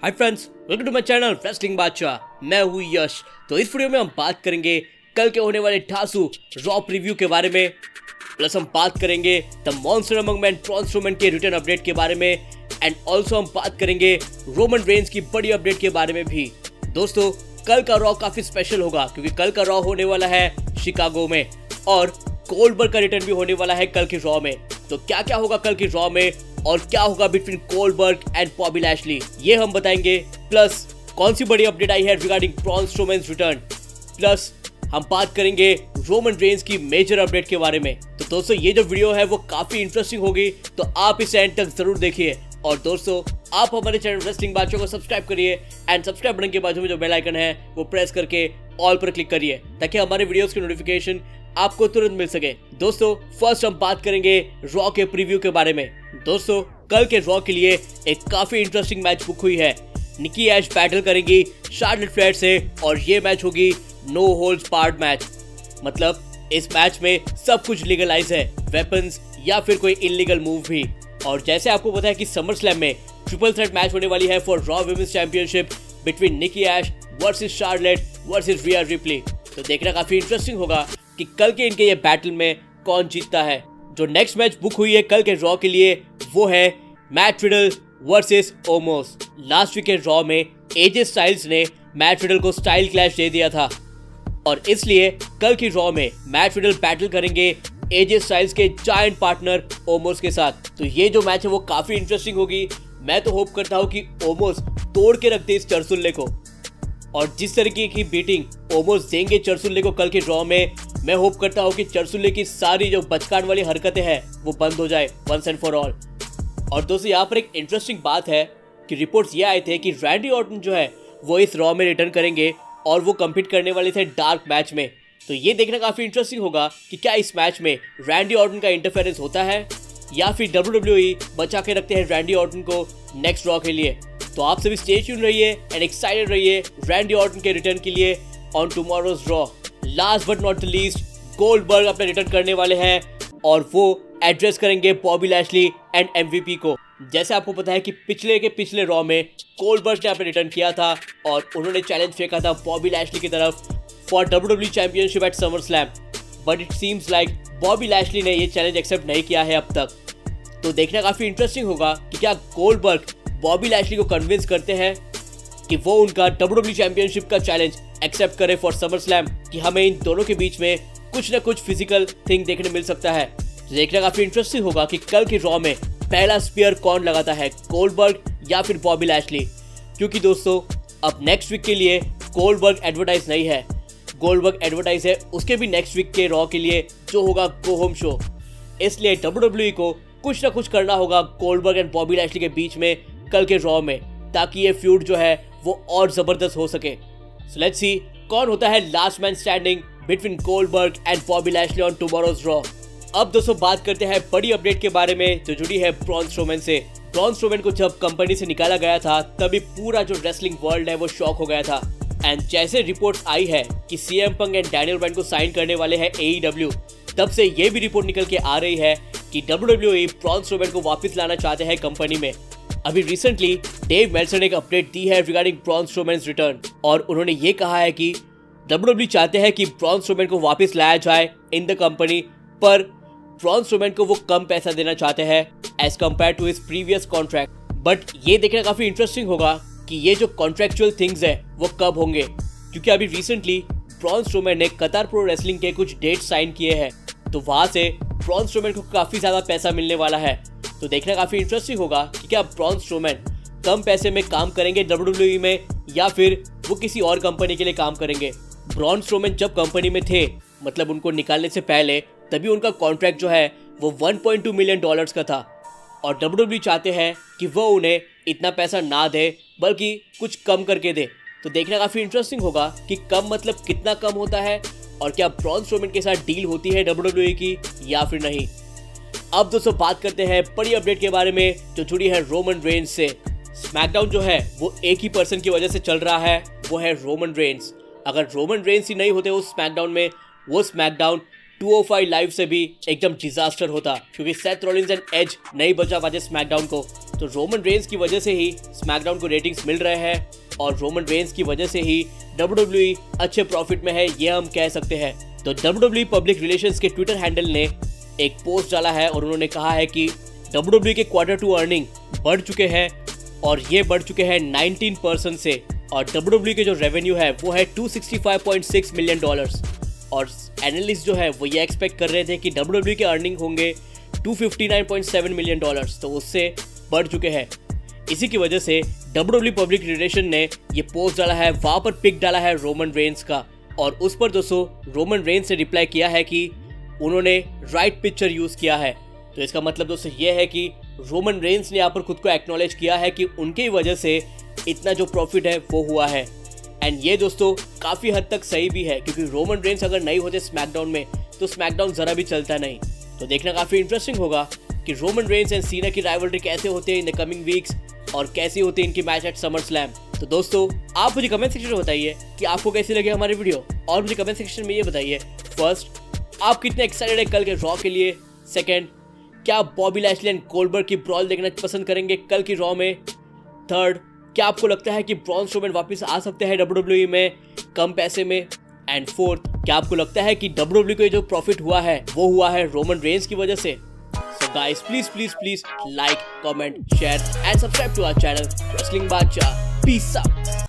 Hi friends, welcome to my channel wrestling बादशाह। मैं हूँ यश। तो इस वीडियो में हम बात करेंगे कल के होने वाले ठासू रॉ प्रीव्यू के बारे में, प्लस हम बात करेंगे the monster among man Braun Strowman के रिटर्न अपडेट के बारे में, एंड ऑल्सो हम बात करेंगे रोमन रेंस की बड़ी अपडेट के बारे में भी। दोस्तों, कल का रॉ काफी स्पेशल होगा क्योंकि कल का रॉ होने वाला है शिकागो में और गोल्डबर्ग का रिटर्न भी होने वाला है कल के रॉ में। तो क्या क्या होगा कल के रॉ में और क्या होगा between Goldberg and Bobby Lashley, ये हम बताएंगे। प्लस कौन सी बड़ी अपडेट आई है रिगार्डिंग ब्रॉन स्ट्रोमैन्स रिटर्न, प्लस हम बात करेंगे रोमन रेंस की मेजर अपडेट के बारे में। तो दोस्तों, ये जो वीडियो है वो काफी इंटरेस्टिंग होगी, तो आप इसे एंड तक जरूर देखिए। और दोस्तों, आप हमारे चैनल रेसलिंग बादशाह को सब्सक्राइब करिए एंड सब्सक्राइब बटन के बाजू में जो बेल आइकन है वो प्रेस करके ऑल पर क्लिक करिए ताकि हमारे वीडियोस की नोटिफिकेशन आपको तुरंत मिल सके। दोस्तों, फर्स्ट हम बात करेंगे रॉ के प्रीव्यू के बारे में। दोस्तों, कल के रॉ के लिए एक काफी इंटरेस्टिंग मैच बुक हुई है। निकी ऐश बैटल करेंगी शार्लेट फ्लेयर से और ये मैच होगी नो होल्ड्स बार्ड मैच। मतलब इस मैच में सब कुछ लीगलाइज है, वेपन्स या फिर कोई इलीगल मूव भी। और जैसे आपको पता है कि समर स्लैम में ट्रिपल थ्रेट मैच होने वाली है for Raw women's championship between Nikki Ash versus Charlotte versus Rhea Ripley. तो देखना काफी इंटरेस्टिंग होगा कि कल के इनके ये बैटल में कौन जीतता है। जो नेक्स्ट मैच बुक हुई है कल के रॉ के लिए वो है Matt Riddle versus Omos. Last week के रॉ में एजे स्टाइल्स ने मैट रिडल को स्टाइल क्लैश दे दिया था और इसलिए कल की रॉ में मैट रिडल बैटल करेंगे एजे स्टाइल्स के जायंट पार्टनर ओमोस के साथ। तो ये जो मैच है वो काफी इंटरेस्टिंग होगी। मैं तो होप करता हूँ कि ओमोस तोड़ के रखते इस चरसुल्ले को, और जिस तरीके की बीटिंग ओमोस देंगे चरसुल्ले को कल के ड्रॉ में, मैं होप करता हूँ कि चरसुल्ले की सारी जो बचकान वाली हरकतें हैं वो बंद हो जाए वंस एंड फॉर ऑल। और दोस्तों, यहाँ पर एक इंटरेस्टिंग बात है कि रिपोर्ट्स ये आए थे कि रैंडी ऑर्टन जो है वो इस रॉ में रिटर्न करेंगे और वो कम्पीट करने वाले थे डार्क मैच में। तो ये देखना काफी इंटरेस्टिंग होगा कि क्या इस मैच में रैंडी ऑर्टन का इंटरफेरेंस होता है या फिर WWE बचा के रखते हैं रैंडी ऑर्टन को नेक्स्ट रॉ के लिए। तो आप सभी स्टे ट्यून रहिए एंड एक्साइटेड रहिए रैंडी ऑर्टन के रिटर्न के लिए on tomorrow's raw. Last but not the least, Goldberg अपना रिटर्न करने वाले हैं और वो एड्रेस करेंगे बॉबी लैशली एंड MVP को। जैसे आपको पता है कि पिछले रॉ में गोल्डबर्ग ने अपना रिटर्न किया था और उन्होंने चैलेंज फेंका था बॉबी लैशली की तरफ for WWE championship at summer slam, but it seems like Bobby Lashley ने ये चैलेंज एक्सेप्ट नहीं किया है अब तक। तो देखना काफी इंटरेस्टिंग होगा कि क्या गोल्डबर्ग बॉबी लैशली को कन्विंस करते हैं कि वो उनका WWE चैंपियनशिप का चैलेंज एक्सेप्ट करे फॉर समर स्लैम, कि हमें इन दोनों के बीच में कुछ ना कुछ फिजिकल थिंग देखने मिल सकता है। तो देखना काफी इंटरेस्टिंग होगा कि कल की रॉ में पहला स्पीयर कौन लगाता है, गोल्डबर्ग या फिर बॉबी लैशली। क्योंकि दोस्तों, अब नेक्स्ट वीक के लिए गोल्डबर्ग एडवर्टाइज नहीं है, गोल्डबर्ग एडवर्टाइज है उसके भी नेक्स्ट वीक के रॉ के लिए जो होगा गो होम शो। इसलिए WWE को कुछ ना कुछ करना होगा गोल्डबर्ग एंड बॉबी लैशली के बीच में कल के रॉ में, ताकि ये फ्यूड जो है वो और जबरदस्त हो सके। सो लेट्स सी कौन होता है last man standing between Goldberg and Bobby Lashley on tomorrow's raw. अब दोस्तों, बात करते हैं बड़ी अपडेट के बारे में जो जुड़ी है ब्रॉन स्ट्रोमैन से। ब्रॉन स्ट्रोमैन को जब कंपनी से निकाला गया था तभी पूरा जो रेसलिंग वर्ल्ड है वो शॉक हो गया था। एंड जैसे रिपोर्ट्स आई है कि CM पंग एंड डैनियल ब्रायन को साइन करने वाले हैं AEW, तब से ये भी रिपोर्ट निकल के आ रही है कि WWE ब्रॉन स्ट्रोमैन को वापस लाना चाहते हैं कंपनी में। अभी रिसेंटली डेव मेल्सर ने एक अपडेट दी है रिगार्डिंग ब्रॉन स्ट्रोमैन्स रिटर्न, और उन्होंने ये कहा है कि WWE चाहते हैं कि ब्रॉन स्ट्रोमैन को वापस लाया जाए इन द कंपनी, पर ब्रॉन स्ट्रोमैन को वो कम पैसा देना चाहते हैं as compare to his previous contract. But ये देखना काफी इंटरेस्टिंग होगा कि ये जो कॉन्ट्रैक्चुअल थिंग्स है वो कब होंगे, क्योंकि अभी रिसेंटली ब्रॉन स्ट्रोमैन ने कतार प्रो रेसलिंग के कुछ डेट साइन किए हैं, तो वहां से ब्रॉन स्ट्रोमैन को काफी ज्यादा पैसा मिलने वाला है। तो देखना काफी इंटरेस्टिंग होगा कि क्या ब्रॉन स्ट्रोमैन कम पैसे में काम करेंगे WWE में या फिर वो किसी और कंपनी के लिए काम करेंगे। ब्रॉन स्ट्रोमैन जब कंपनी में थे, मतलब उनको निकालने से पहले, तभी उनका कॉन्ट्रैक्ट जो है वो $1.2 मिलियन का था, और WWE चाहते हैं कि वो उन्हें इतना पैसा ना दे बल्कि कुछ कम करके दे। तो देखना काफी इंटरेस्टिंग होगा कि कम मतलब कितना कम होता है और क्या ब्रॉन स्ट्रोमैन के साथ डील होती है WWE की या फिर नहीं। अब दोस्तों, बात करते हैं बड़ी अपडेट के बारे में जो जुड़ी है रोमन रेंस से। स्मैकडाउन जो है वो एक ही पर्सन की वजह से चल रहा है, वो है रोमन रेंस। अगर रोमन रेंस ही नहीं होते उस स्मैकडाउन में, वो स्मैकडाउन 205 लाइव से भी एकदम डिजास्टर होता, क्योंकि सेथ रॉलिंस एंड एज नहीं बचा पाते स्मैकडाउन को। तो रोमन रेंस की वजह से ही स्मैकडाउन को रेटिंग्स मिल रहे हैं और रोमन रेंस की वजह से ही WWE अच्छे प्रॉफिट में है, ये हम कह सकते हैं। तो WWE पब्लिक रिलेशंस के ट्विटर हैंडल ने एक पोस्ट डाला है और उन्होंने कहा है कि WWE के Q2 अर्निंग बढ़ चुके हैं और ये बढ़ चुके हैं 19% से, और WWE के जो रेवेन्यू है वो है $265.6 मिलियन और एनालिस्ट जो है वो ये एक्सपेक्ट कर रहे थे कि WWE के अर्निंग होंगे $259.7 मिलियन, तो उससे बढ़ चुके हैं। इसी की वजह से WWE पब्लिक रिलेशन ने ये पोस्ट डाला है, वहाँ पर पिक डाला है रोमन रेंस का, और उस पर दोस्तों रोमन रेंस ने रिप्लाई किया है कि उन्होंने राइट पिक्चर यूज़ किया है। तो इसका मतलब दोस्तों ये है कि रोमन रेंस ने यहाँ पर खुद को एक्नॉलेज किया है कि उनकी वजह से इतना जो प्रॉफिट है वो हुआ है। एंड ये दोस्तों काफ़ी हद तक सही भी है, क्योंकि रोमन रेंस अगर नहीं होते स्मैकडाउन में तो स्मैकडाउन ज़रा भी चलता नहीं। तो देखना काफ़ी इंटरेस्टिंग होगा कि रोमन रेंस एंड सीना की राइवलरी कैसे होते हैं इन द कमिंग वीक्स और कैसी होती है इनकी मैच एट समर स्लैम। तो दोस्तों आप मुझे कमेंट सेक्शन में बताइए कि आपको कैसी लगी हमारी वीडियो, और मुझे कमेंट सेक्शन में ये बताइए फर्स्ट आप कितने एक्साइटेड है कल के रॉ के लिए, सेकंड क्या आप बॉबी लैशली एंड गोल्डबर्ग की ब्रॉल देखना पसंद करेंगे कल की रॉ में, थर्ड क्या आपको लगता है कि ब्रॉन स्ट्रोमैन वापस आ सकते हैं WWE में कम पैसे में, एंड फोर्थ क्या आपको लगता है कि WWE को जो प्रॉफिट हुआ है वो हुआ है रोमन रेंस की वजह से। So guys please like, comment, share and subscribe to our channel wrestling Badshah. Peace out.